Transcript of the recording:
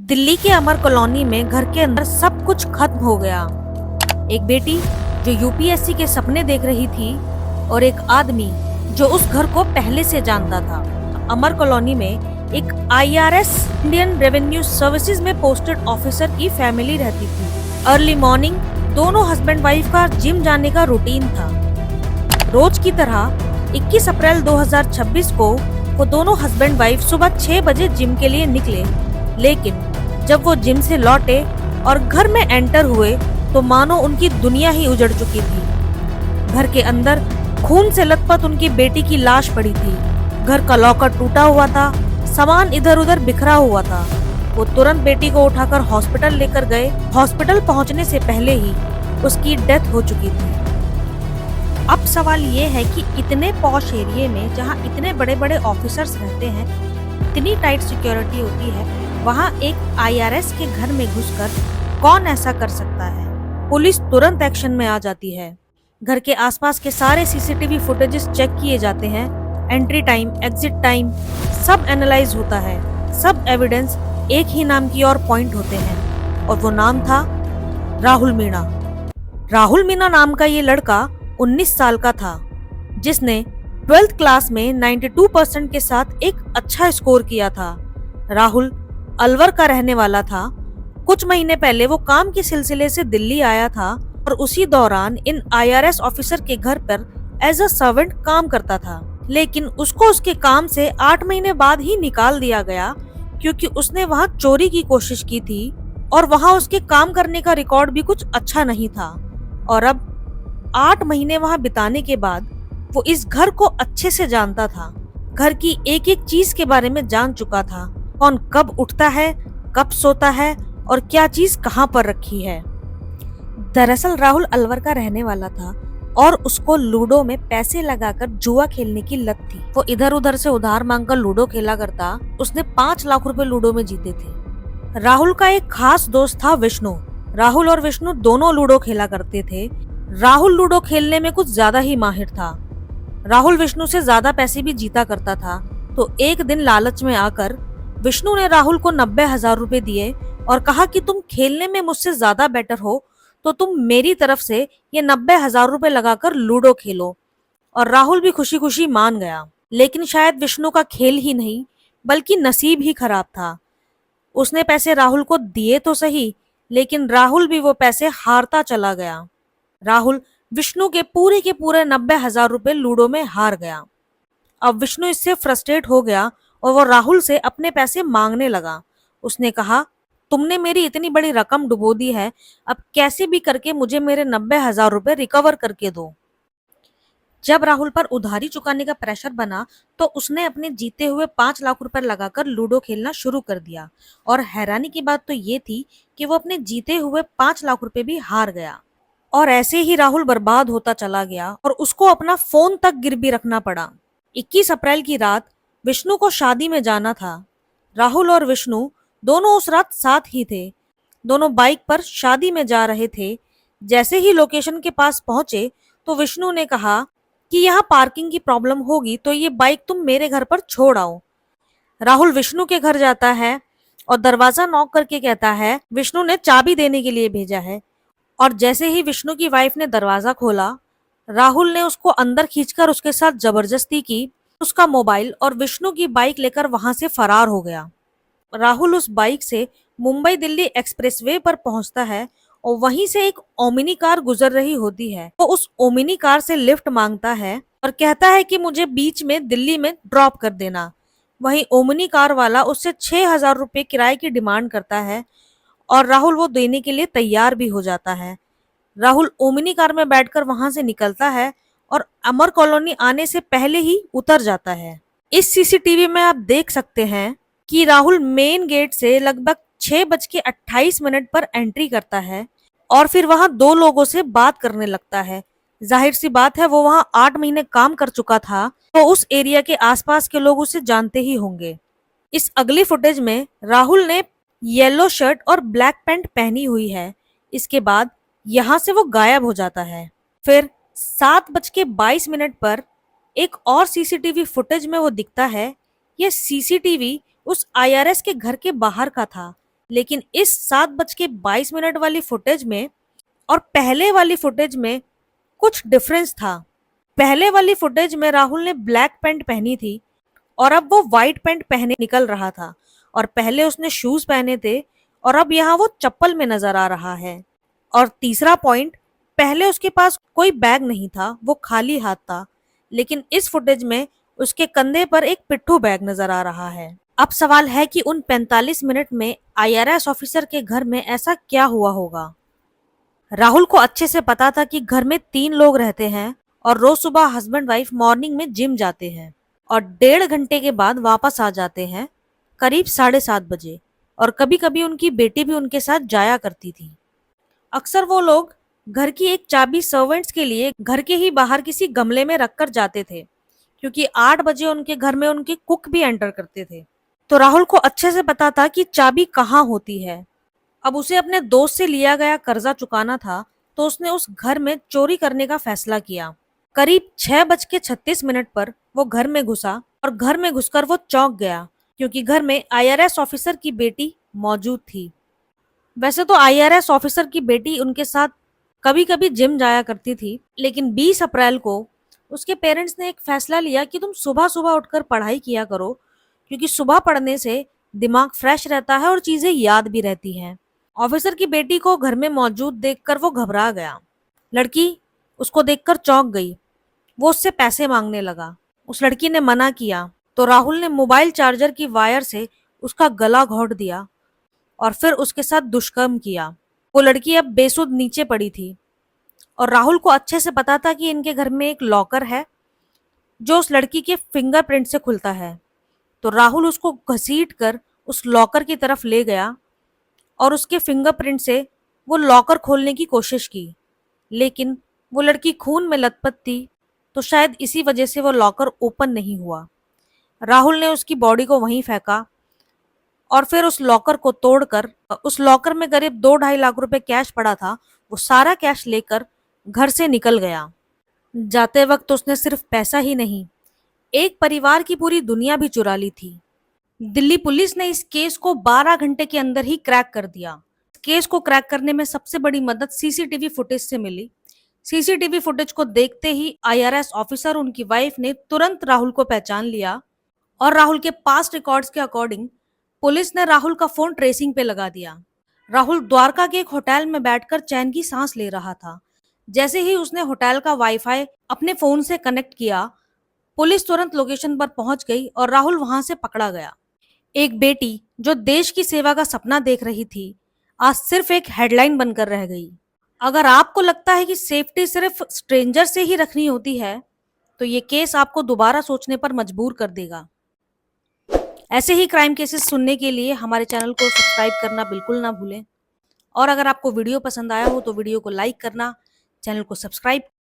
दिल्ली के अमर कॉलोनी में घर के अंदर सब कुछ खत्म हो गया। एक बेटी जो यूपीएससी के सपने देख रही थी और एक आदमी जो उस घर को पहले से जानता था। अमर कॉलोनी में एक आईआरएस इंडियन रेवेन्यू सर्विसेज में पोस्टेड ऑफिसर की फैमिली रहती थी। अर्ली मॉर्निंग दोनों हस्बैंड वाइफ का जिम जाने का रूटीन था। रोज की तरह 21 अप्रैल 2026 को वो दोनों हस्बैंड वाइफ सुबह 6 बजे जिम के लिए निकले, लेकिन जब वो जिम से लौटे और घर में एंटर हुए तो मानो उनकी दुनिया ही उजड़ चुकी थी। घर के अंदर खून से लथपथ उनकी बेटी की लाश पड़ी थी। घर का लॉकर टूटा हुआ था, सामान इधर उधर बिखरा हुआ था। वो तुरंत बेटी को उठाकर हॉस्पिटल लेकर गए। हॉस्पिटल पहुंचने से पहले ही उसकी डेथ हो चुकी थी। अब सवाल ये है कि इतने पॉश एरिया में जहां इतने बड़े बड़े ऑफिसर्स रहते हैं, इतनी टाइट सिक्योरिटी होती है, वहां एक आईआरएस के घर में घुसकर कौन ऐसा कर सकता है। पुलिस तुरंत एक्शन में आ जाती है। घर के आसपास के सारे सीसीटीवी फुटेजेस चेक किए जाते हैं। एंट्री टाइम, एग्जिट टाइम सब एनालाइज होता है। सब एविडेंस एक ही नाम की ओर पॉइंट होते हैं और वो नाम था राहुल मीणा। राहुल मीणा नाम का ये लड़का 19 साल का था, जिसने 12th क्लास में 92% के साथ एक अच्छा स्कोर किया था। राहुल अलवर का रहने वाला था। कुछ महीने पहले वो काम के सिलसिले से दिल्ली आया था और उसी दौरान इन आईआरएस ऑफिसर के घर पर एज अ सर्वेंट काम करता था, लेकिन उसको उसके काम से 8 महीने बाद ही निकाल दिया गया क्योंकि उसने वहां चोरी की कोशिश की थी और वहां उसके काम करने का रिकॉर्ड भी कुछ अच्छा नहीं था। और अब 8 महीने वहां बिताने के बाद वो इस घर को अच्छे से जानता था। घर की एक एक चीज के बारे में जान चुका था। कौन कब उठता है, कब सोता है और क्या चीज कहां पर रखी है। दरअसल राहुल अलवर का रहने वाला था और उसको लूडो में पैसे लगाकर जुआ खेलने की लत थी। वो इधर उधर से उधार मांगकर लूडो खेला करता। उसने 5 लाख रुपए लूडो में जीते थे। राहुल का एक खास दोस्त था विष्णु। राहुल और विष्णु दोनों लूडो खेला करते थे। राहुल लूडो खेलने में कुछ ज्यादा ही माहिर था। राहुल विष्णु से ज्यादा पैसे भी जीता करता था। तो एक दिन लालच में आकर विष्णु ने राहुल को 90,000 रुपए दिए और कहा कि तुम खेलने में मुझसे ज्यादा बेटर हो तो तुम मेरी तरफ से ये 90,000 रुपए लगाकर लूडो खेलो। और राहुल भी खुशी खुशी मान गया। लेकिन शायद विष्णु का खेल ही नहीं बल्कि नसीब ही खराब था। उसने पैसे राहुल को दिए तो सही, लेकिन राहुल भी वो पैसे हारता चला गया। राहुल विष्णु के पूरे 90,000 रुपए लूडो में हार गया। अब विष्णु इससे फ्रस्ट्रेट हो गया और वो राहुल से अपने पैसे मांगने लगा। उसने कहा, तुमने मेरी इतनी बड़ी रकम डुबो दी है, अब कैसे भी करके मुझे मेरे 90,000 रुपए रिकवर करके दो। जब राहुल पर उधारी चुकाने का प्रेशर बना तो उसने अपने जीते हुए 5 लाख रुपए लगाकर लूडो खेलना शुरू कर दिया। और हैरानी की बात तो ये थी कि वो अपने जीते हुए 5 लाख रुपए भी हार गया। और ऐसे ही राहुल बर्बाद होता चला गया और उसको अपना फोन तक गिरवी रखना पड़ा। 21 अप्रैल की रात विष्णु को शादी में जाना था। राहुल और विष्णु दोनों उस रात साथ ही थे। दोनों बाइक पर शादी में जा रहे थे। जैसे ही लोकेशन के पास पहुंचे तो विष्णु ने कहा कि यहाँ पार्किंग की प्रॉब्लम होगी तो ये बाइक तुम मेरे घर पर छोड़ आओ। राहुल विष्णु के घर जाता है और दरवाजा नॉक करके कहता है विष्णु ने चाबी देने के लिए भेजा है। और जैसे ही विष्णु की वाइफ ने दरवाजा खोला, राहुल ने उसको अंदर खींचकर उसके साथ जबरदस्ती की। उसका मोबाइल और विष्णु की बाइक लेकर वहां से फरार हो गया। राहुल उस बाइक से मुंबई दिल्ली एक्सप्रेसवे पर पहुंचता है और वहीं से एक ओमिनी कार गुजर रही होती है। वो उस ओमिनी कार से लिफ्ट मांगता है और कहता है कि मुझे बीच में दिल्ली में ड्रॉप कर देना। वहीं ओमिनी कार वाला उससे 6,000 रुपए किराए की डिमांड करता है और राहुल वो देने के लिए तैयार भी हो जाता है। राहुल ओमिनी कार में बैठकर वहां से निकलता है और अमर कॉलोनी आने से पहले ही उतर जाता है। इस सीसीटीवी में आप देख सकते हैं कि राहुल मेन गेट से लगभग 6:28 पर एंट्री करता है और फिर वहां 2 लोगों से बात करने लगता है। जाहिर सी बात है, वो वहां 8 महीने काम कर चुका था तो उस एरिया के आसपास के लोग उसे जानते ही होंगे। इस अगली फुटेज में राहुल ने येलो शर्ट और ब्लैक पैंट पहनी हुई है। इसके बाद यहाँ से वो गायब हो जाता है। फिर 7:22 पर एक और सीसीटीवी फुटेज में वो दिखता है। यह सीसीटीवी उस आईआरएस के घर के बाहर का था, लेकिन इस 7:22 वाली फुटेज में और पहले वाली फुटेज में कुछ डिफरेंस था। पहले वाली फुटेज में राहुल ने ब्लैक पैंट पहनी थी और अब वो व्हाइट पैंट पहने निकल रहा था, और पहले उसने शूज पहने थे और अब यहाँ वो चप्पल में नजर आ रहा है। और तीसरा पॉइंट, पहले उसके पास कोई बैग नहीं था, वो खाली हाथ था, लेकिन इस फुटेज में उसके कंधे पर एक पिट्ठू बैग नजर आ रहा है। अब सवाल है कि उन 45 मिनट में आईआरएस ऑफिसर के घर में ऐसा क्या हुआ होगा। राहुल को अच्छे से पता था कि घर में 3 लोग रहते हैं और रोज सुबह हस्बैंड वाइफ मॉर्निंग में जिम जाते हैं और 1.5 घंटे के बाद वापस आ जाते हैं करीब 7:30 बजे, और कभी कभी उनकी बेटी भी उनके साथ जाया करती थी। अक्सर वो लोग घर की एक चाबी सर्वेंट्स के लिए घर के ही बाहर किसी गमले में रखकर जाते थे, क्योंकि 8 बजे उनके घर में उनके कुक भी एंटर करते थे। तो राहुल को अच्छे से पता था कि चाबी कहाँ होती है। अब उसे अपने दोस्त से लिया गया कर्जा चुकाना था, तो उसने उस घर में चोरी करने का फैसला किया। करीब 6:36 पर वो घर में घुसा और घर में घुसकर वो चौंक गया, क्योंकि घर में आईआरएस ऑफिसर की बेटी मौजूद थी। वैसे तो आईआरएस ऑफिसर की बेटी उनके साथ कभी कभी जिम जाया करती थी, लेकिन 20 अप्रैल को उसके पेरेंट्स ने एक फैसला लिया कि तुम सुबह सुबह उठकर पढ़ाई किया करो, क्योंकि सुबह पढ़ने से दिमाग फ्रेश रहता है और चीजें याद भी रहती हैं। ऑफिसर की बेटी को घर में मौजूद देखकर वो घबरा गया। लड़की उसको देखकर चौंक गई। वो उससे पैसे मांगने लगा। उस लड़की ने मना किया, तो राहुल ने मोबाइल चार्जर की वायर से उसका गला घोंट दिया और फिर उसके साथ दुष्कर्म किया। वो लड़की अब बेसुध नीचे पड़ी थी और राहुल को अच्छे से पता था कि इनके घर में एक लॉकर है जो उस लड़की के फिंगरप्रिंट से खुलता है। तो राहुल उसको घसीट कर उस लॉकर की तरफ ले गया और उसके फिंगरप्रिंट से वो लॉकर खोलने की कोशिश की, लेकिन वो लड़की खून में लथपथ थी, तो शायद इसी वजह से वो लॉकर ओपन नहीं हुआ। राहुल ने उसकी बॉडी को वहीं फेंका और फिर उस लॉकर को तोड़कर, उस लॉकर में करीब 2-2.5 लाख रुपए कैश पड़ा था, वो सारा कैश लेकर घर से निकल गया। जाते वक्त उसने सिर्फ पैसा ही नहीं, एक परिवार की पूरी दुनिया भी चुरा ली थी। दिल्ली पुलिस ने इस केस को 12 घंटे के अंदर ही क्रैक कर दिया। केस को क्रैक करने में सबसे बड़ी मदद सीसीटीवी फुटेज से मिली। सीसीटीवी फुटेज को देखते ही आईआरएस ऑफिसर, उनकी वाइफ ने तुरंत राहुल को पहचान लिया और राहुल के पास्ट रिकॉर्ड्स के अकॉर्डिंग पुलिस ने राहुल का फोन ट्रेसिंग पे लगा दिया। राहुल द्वारका के एक होटल में बैठकर चैन की सांस ले रहा था। जैसे ही उसने होटल का वाईफाई अपने फोन से कनेक्ट किया, पुलिस तुरंत लोकेशन पर पहुंच गई और राहुल वहां से पकड़ा गया। एक बेटी जो देश की सेवा का सपना देख रही थी, आज सिर्फ एक हेडलाइन बनकर रह गई। अगर आपको लगता है कि सेफ्टी सिर्फ स्ट्रेंजर से ही रखनी होती है, तो ये केस आपको दोबारा सोचने पर मजबूर कर देगा। ऐसे ही क्राइम केसेस सुनने के लिए हमारे चैनल को सब्सक्राइब करना बिल्कुल ना भूलें, और अगर आपको वीडियो पसंद आया हो तो वीडियो को लाइक करना, चैनल को सब्सक्राइब